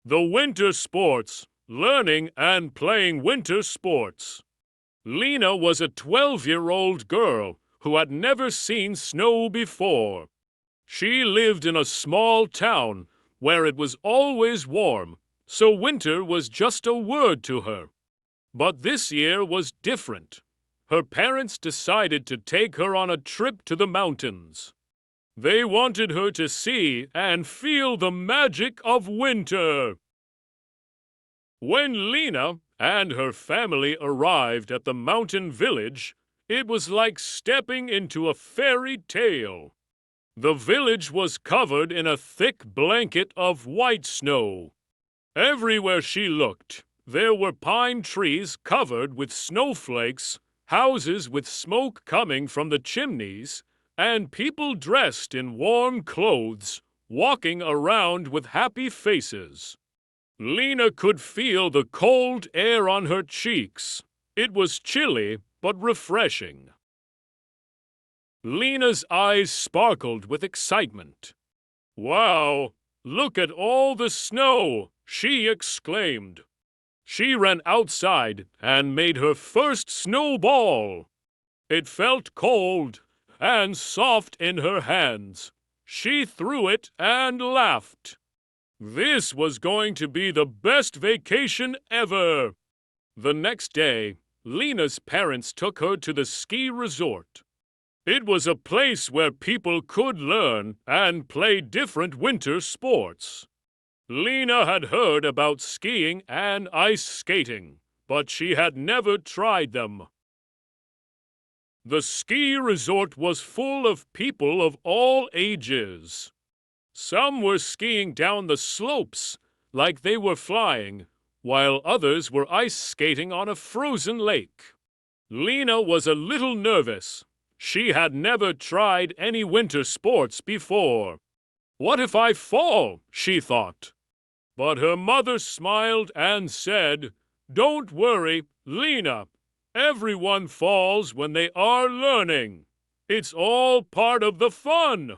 The winter sports, learning and playing winter sports. Lena was a 12-year-old girl who had never seen snow before. She lived in a small town where it was always warm, so winter was just a word to her. But this year was different. Her parents decided to take her on a trip to the mountains. They wanted her to see and feel the magic of winter. When Lena and her family arrived at the mountain village, it was like stepping into a fairy tale. The village was covered in a thick blanket of white snow. Everywhere she looked, there were pine trees covered with snowflakes, houses with smoke coming from the chimneys, and people dressed in warm clothes, walking around with happy faces. Lena could feel the cold air on her cheeks. It was chilly but refreshing. Lena's eyes sparkled with excitement. "Wow! Look at all the snow!" she exclaimed. She ran outside and made her first snowball. It felt cold and soft in her hands. She threw it and laughed. This was going to be the best vacation ever. The next day, Lena's parents took her to the ski resort. It was a place where people could learn and play different winter sports. Lena had heard about skiing and ice skating, but she had never tried them. The ski resort was full of people of all ages. Some were skiing down the slopes like they were flying, while others were ice skating on a frozen lake. Lena was a little nervous. She had never tried any winter sports before. "What if I fall?" she thought. But her mother smiled and said, "Don't worry, Lena. Everyone falls when they are learning. It's all part of the fun."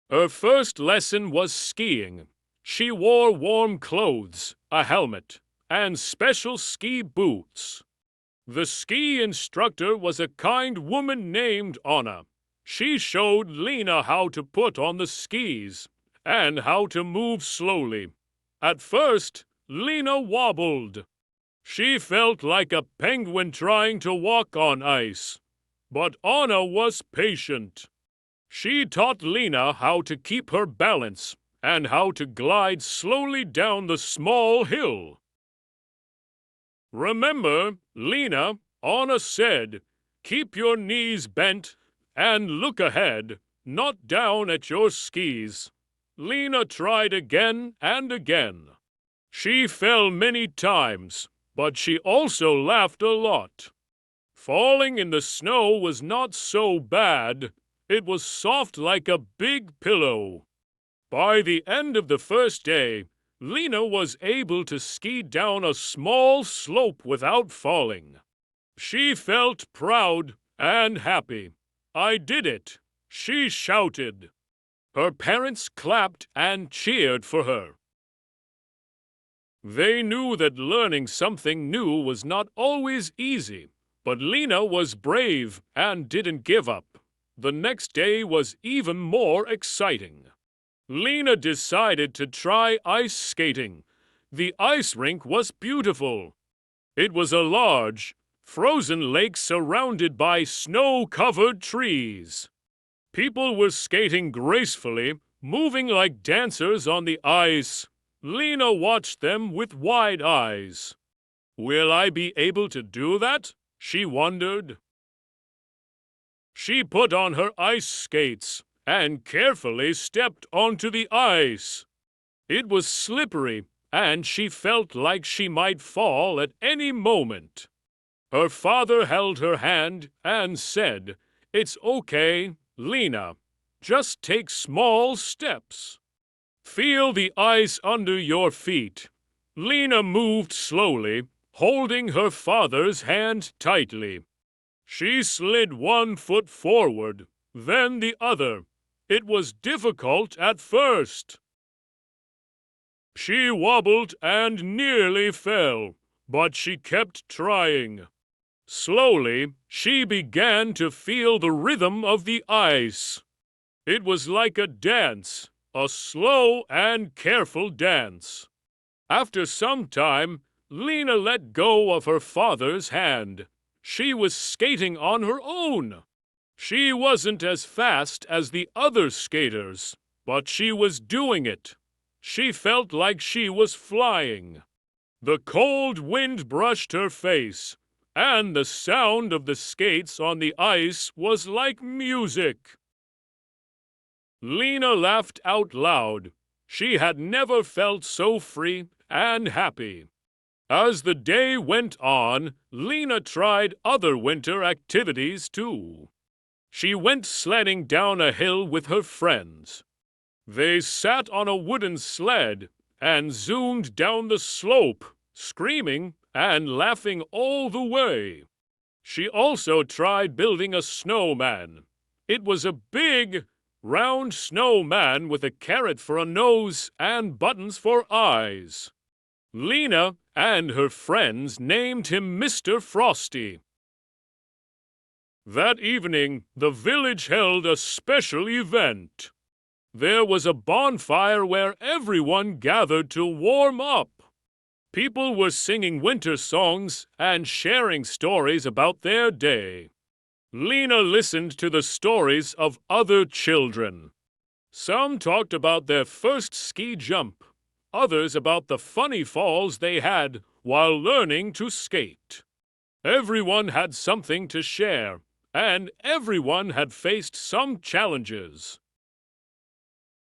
Her first lesson was skiing. She wore warm clothes, a helmet, and special ski boots. The ski instructor was a kind woman named Anna. She showed Lena how to put on the skis and how to move slowly. At first, Lena wobbled. She felt like a penguin trying to walk on ice. But Anna was patient. She taught Lena how to keep her balance and how to glide slowly down the small hill. "Remember, Lena," Anna said, "keep your knees bent and look ahead, not down at your skis." Lena tried again and again. She fell many times, but she also laughed a lot. Falling in the snow was not so bad. It was soft like a big pillow. By the end of the first day, Lena was able to ski down a small slope without falling. She felt proud and happy. "I did it!" she shouted. Her parents clapped and cheered for her. They knew that learning something new was not always easy, but Lena was brave and didn't give up. The next day was even more exciting. Lena decided to try ice skating. The ice rink was beautiful. It was a large, frozen lake surrounded by snow-covered trees. People were skating gracefully, moving like dancers on the ice. Lena watched them with wide eyes. "Will I be able to do that?" she wondered. She put on her ice skates and carefully stepped onto the ice. It was slippery, and she felt like she might fall at any moment. Her father held her hand and said, "It's okay, Lena. Just take small steps. Feel the ice under your feet." Lena moved slowly, holding her father's hand tightly. She slid one foot forward, then the other. It was difficult at first. She wobbled and nearly fell, but she kept trying. Slowly, she began to feel the rhythm of the ice. It was like a dance, a slow and careful dance. After some time, Lena let go of her father's hand. She was skating on her own. She wasn't as fast as the other skaters, but she was doing it. She felt like she was flying. The cold wind brushed her face, and the sound of the skates on the ice was like music. Lena laughed out loud. She had never felt so free and happy. As the day went on, Lena tried other winter activities too. She went sledding down a hill with her friends. They sat on a wooden sled and zoomed down the slope, screaming and laughing all the way. She also tried building a snowman. It was a big, round snowman with a carrot for a nose and buttons for eyes. Lena and her friends named him Mr. Frosty. That evening, the village held a special event. There was a bonfire where everyone gathered to warm up. People were singing winter songs and sharing stories about their day. Lena listened to the stories of other children. Some talked about their first ski jump, others about the funny falls they had while learning to skate. Everyone had something to share, and everyone had faced some challenges.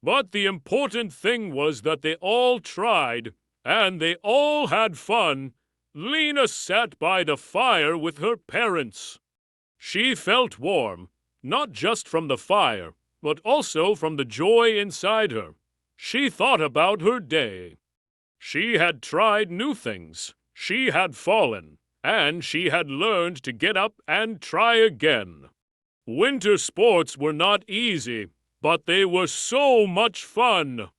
But the important thing was that they all tried, and they all had fun. Lena sat by the fire with her parents. She felt warm, not just from the fire, but also from the joy inside her. She thought about her day. She had tried new things. She had fallen, and she had learned to get up and try again. Winter sports were not easy, but they were so much fun.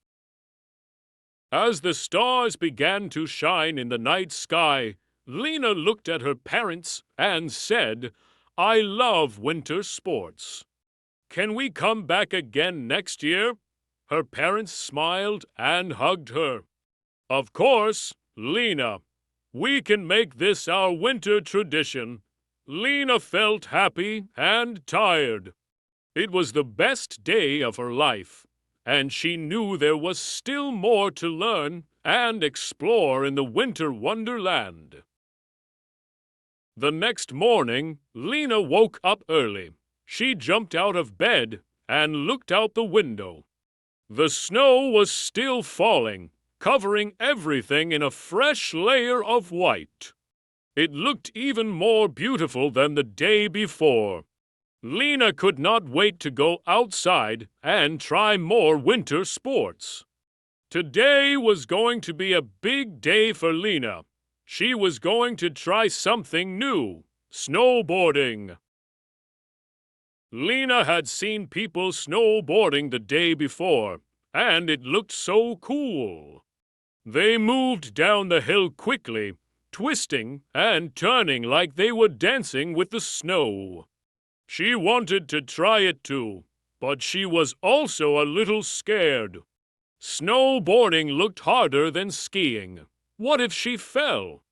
As the stars began to shine in the night sky, Lena looked at her parents and said, "I love winter sports. Can we come back again next year?" Her parents smiled and hugged her. "Of course, Lena. We can make this our winter tradition." Lena felt happy and tired. It was the best day of her life, and she knew there was still more to learn and explore in the winter wonderland. The next morning, Lena woke up early. She jumped out of bed and looked out the window. The snow was still falling, covering everything in a fresh layer of white. It looked even more beautiful than the day before. Lena could not wait to go outside and try more winter sports. Today was going to be a big day for Lena. She was going to try something new, snowboarding. Lena had seen people snowboarding the day before, and it looked so cool. They moved down the hill quickly, twisting and turning like they were dancing with the snow. She wanted to try it too, but she was also a little scared. Snowboarding looked harder than skiing. What if she fell?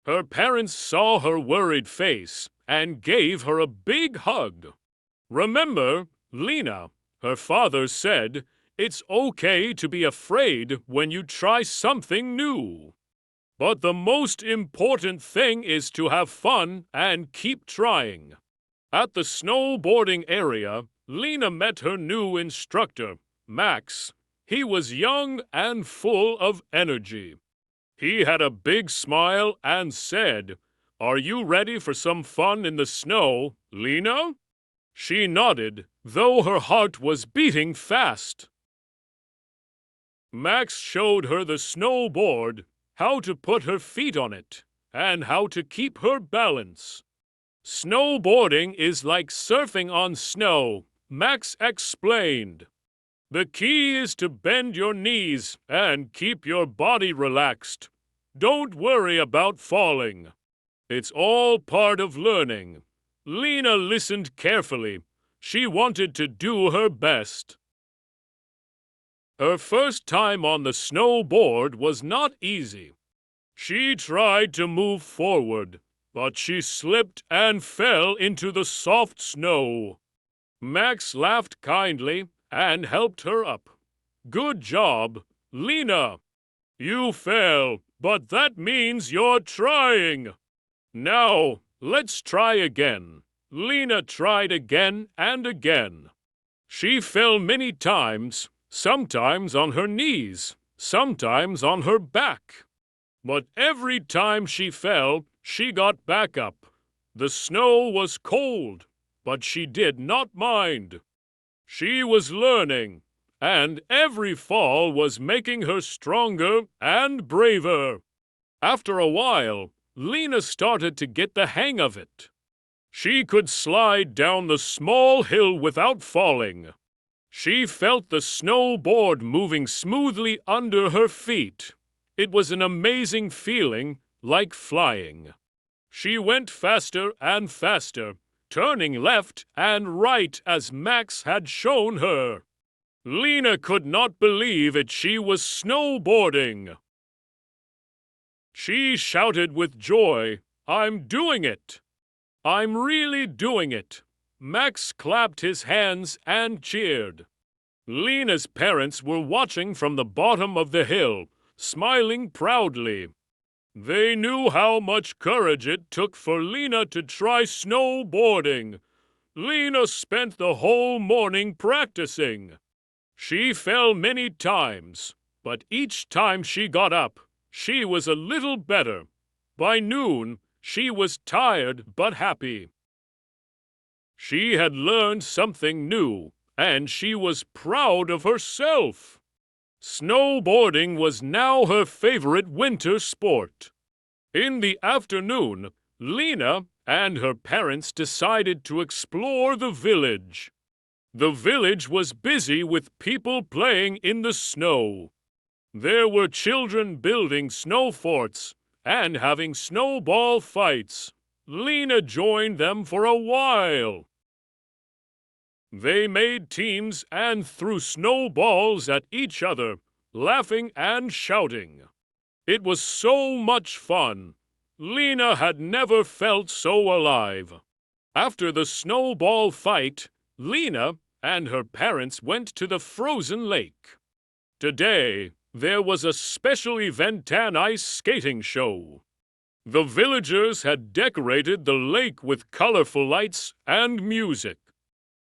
Her parents saw her worried face and gave her a big hug. "Remember, Lena," her father said, "it's okay to be afraid when you try something new. But the most important thing is to have fun and keep trying." At the snowboarding area, Lena met her new instructor, Max. He was young and full of energy. He had a big smile and said, "Are you ready for some fun in the snow, Lena?" She nodded, though her heart was beating fast. Max showed her the snowboard, how to put her feet on it, and how to keep her balance. "Snowboarding is like surfing on snow," Max explained. The key is to bend your knees and keep your body relaxed. Don't worry about falling. It's all part of learning. Lena listened carefully. She wanted to do her best. Her first time on the snowboard was not easy. She tried to move forward, but she slipped and fell into the soft snow. Max laughed kindly and helped her up. Good job, Lena. You fell, but that means you're trying. Now, let's try again. Lena tried again and again. She fell many times, sometimes on her knees, sometimes on her back. But every time she fell, she got back up. The snow was cold, but she did not mind. She was learning, and every fall was making her stronger and braver. After a while, Lena started to get the hang of it. She could slide down the small hill without falling. She felt the snowboard moving smoothly under her feet. It was an amazing feeling, like flying. She went faster and faster, turning left and right as Max had shown her. Lena could not believe it. She was snowboarding. She shouted with joy, "I'm doing it! I'm really doing it!" Max clapped his hands and cheered. Lena's parents were watching from the bottom of the hill, smiling proudly. They knew how much courage it took for Lena to try snowboarding. Lena spent the whole morning practicing. She fell many times, but each time she got up, she was a little better. By noon, she was tired but happy. She had learned something new, and she was proud of herself. Snowboarding was now her favorite winter sport. In the afternoon, Lena and her parents decided to explore the village. The village was busy with people playing in the snow. There were children building snow forts and having snowball fights. Lena joined them for a while. They made teams and threw snowballs at each other, laughing and shouting. It was so much fun. Lena had never felt so alive. After the snowball fight, Lena and her parents went to the frozen lake. Today, there was a special event, an ice skating show. The villagers had decorated the lake with colorful lights and music.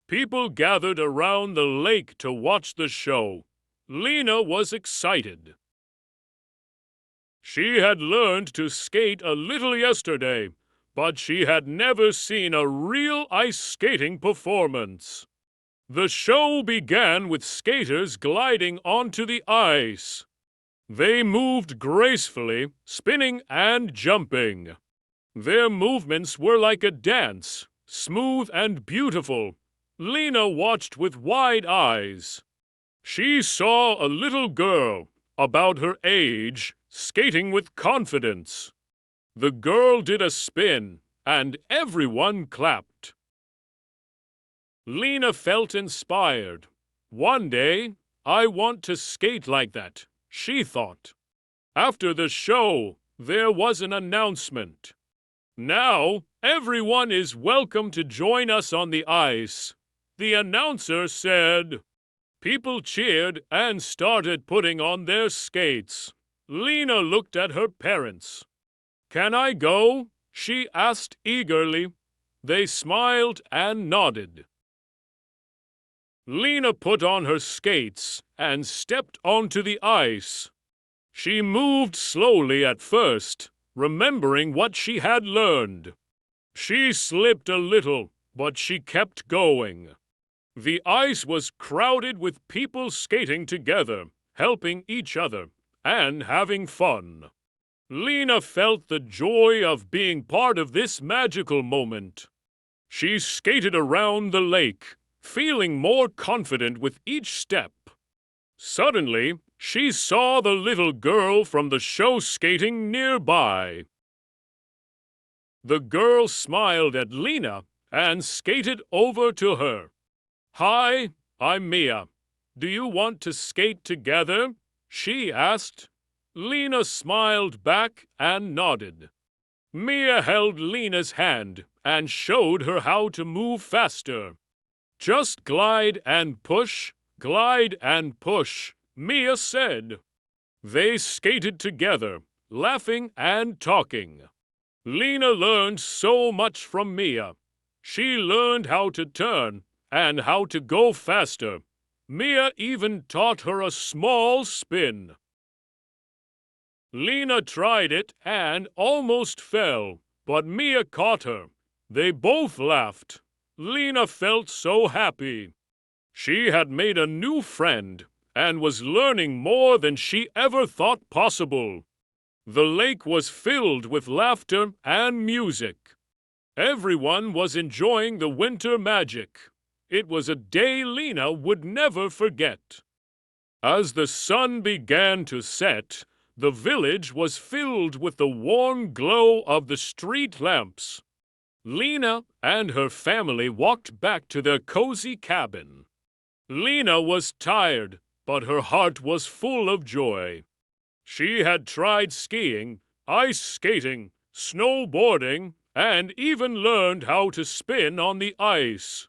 People gathered around the lake to watch the show. Lena was excited. She had learned to skate a little yesterday, but she had never seen a real ice skating performance. The show began with skaters gliding onto the ice. They moved gracefully, spinning and jumping. Their movements were like a dance, smooth and beautiful. Lena watched with wide eyes. She saw a little girl, about her age, skating with confidence. The girl did a spin, and everyone clapped. Lena felt inspired. One day, I want to skate like that, she thought. After the show, there was an announcement. Now, everyone is welcome to join us on the ice. The announcer said. People cheered and started putting on their skates. Lena looked at her parents. "Can I go?" she asked eagerly. They smiled and nodded. Lena put on her skates and stepped onto the ice. She moved slowly at first, remembering what she had learned. She slipped a little, but she kept going. The ice was crowded with people skating together, helping each other, and having fun. Lena felt the joy of being part of this magical moment. She skated around the lake, feeling more confident with each step. Suddenly, she saw the little girl from the show skating nearby. The girl smiled at Lena and skated over to her. "Hi, I'm Mia. Do you want to skate together?" she asked. Lena smiled back and nodded. Mia held Lena's hand and showed her how to move faster. "Just glide and push, Mia said. They skated together, laughing and talking. Lena learned so much from Mia. She learned how to turn and how to go faster. Mia even taught her a small spin. Lena tried it and almost fell, but Mia caught her. They both laughed. Lena felt so happy. She had made a new friend and was learning more than she ever thought possible. The lake was filled with laughter and music. Everyone was enjoying the winter magic. It was a day Lena would never forget. As the sun began to set, the village was filled with the warm glow of the street lamps. Lena and her family walked back to their cozy cabin. Lena was tired, but her heart was full of joy. She had tried skiing, ice skating, snowboarding, and even learned how to spin on the ice.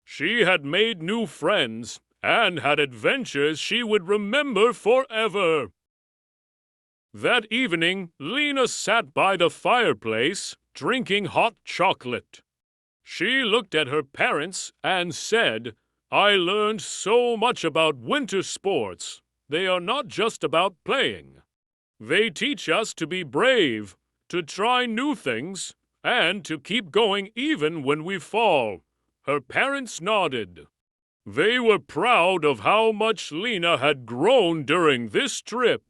She had made new friends and had adventures she would remember forever. That evening, Lena sat by the fireplace, drinking hot chocolate. She looked at her parents and said, "I learned so much about winter sports. They are not just about playing. They teach us to be brave, to try new things, and to keep going even when we fall." Her parents nodded. They were proud of how much Lena had grown during this trip.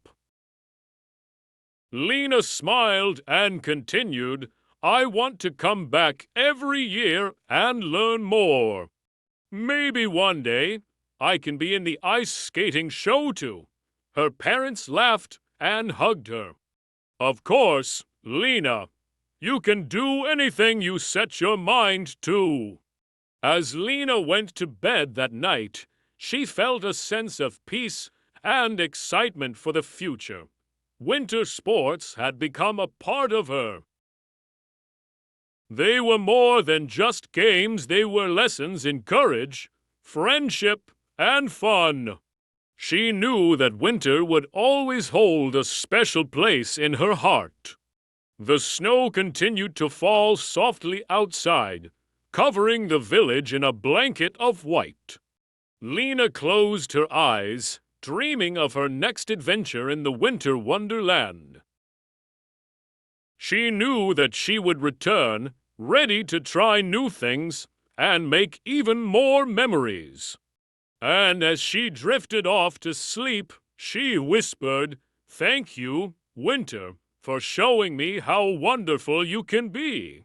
Lena smiled and continued, "I want to come back every year and learn more. Maybe one day I can be in the ice skating show too." Her parents laughed and hugged her. "Of course, Lena, you can do anything you set your mind to." As Lena went to bed that night, she felt a sense of peace and excitement for the future. Winter sports had become a part of her. They were more than just games, they were lessons in courage, friendship, and fun. She knew that winter would always hold a special place in her heart. The snow continued to fall softly outside, covering the village in a blanket of white. Lena closed her eyes, dreaming of her next adventure in the winter wonderland. She knew that she would return, ready to try new things and make even more memories. And as she drifted off to sleep, she whispered, "Thank you, Winter, for showing me how wonderful you can be."